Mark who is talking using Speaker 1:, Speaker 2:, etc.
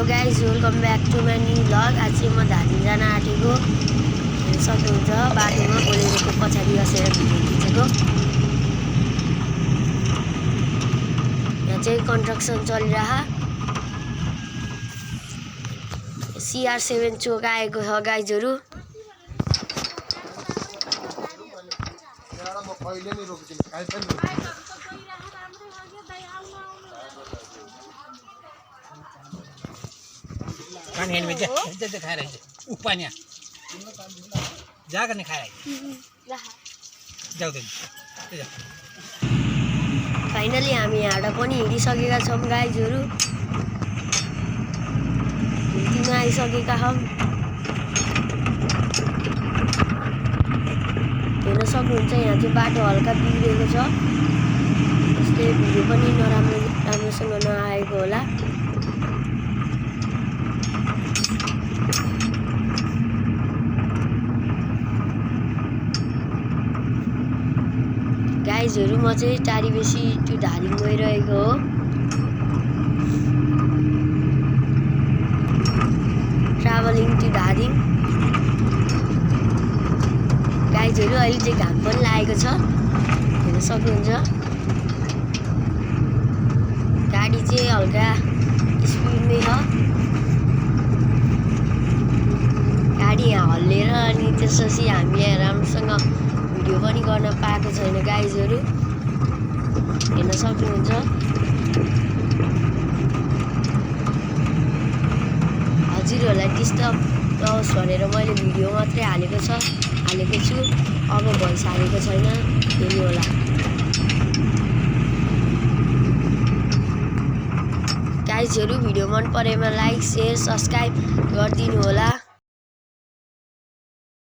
Speaker 1: Hello guys, welcome back to my new vlog. आज चाहिँ म धादिङ जान आँटेको सक्नुहुन्छ। बाटोमा बोलेरोको पछाडि बसेर भिडियो खिचेको। यहाँ चाहिँ कन्स्ट्रक्सन चलिरह। CR7 चोक आएको छ गाइजहरू।
Speaker 2: पानी में जा खा रहे पानी जा करने खा रहे जाऊ दे।
Speaker 1: फाइनली हामी यहाँबाट पनि हिँडिसकेका छौँ गाइजहरू। हिँड्न आइसकेका छौँ। हेर्न सक्नुहुन्छ यहाँ चाहिँ बाटो हल्का बिग्रेको छ, त्यसले भिडियो पनि राम्रोसँग नआएको होला। गाइजहरू म चाहिँ टारीबेसी टु धादिङ गइरहेको हो। Travelling to Dhading. गाइजहरू अहिले चाहिँ घाम पनि लागेको छ, हेर्न सक्नुहुन्छ। गाडी चाहिँ हल्का स्पिडमै छ। गाडी यहाँ हल्लिएर अनि त्यसपछि हामीले राम्रोसँग भिडियो पनि गर्न पाएको छैन गाइजहरू, हेर्न सक्नुहुन्छ। हजुरहरूलाई डिस्टर्ब नहोस् भनेर मैले भिडियो मात्रै हालेको छु। अब भोइस हालेको छैन, हेर्नु होला। गाइजहरू भिडियो मन परेमा लाइक, सेयर, सब्सक्राइब गरिदिनु होला।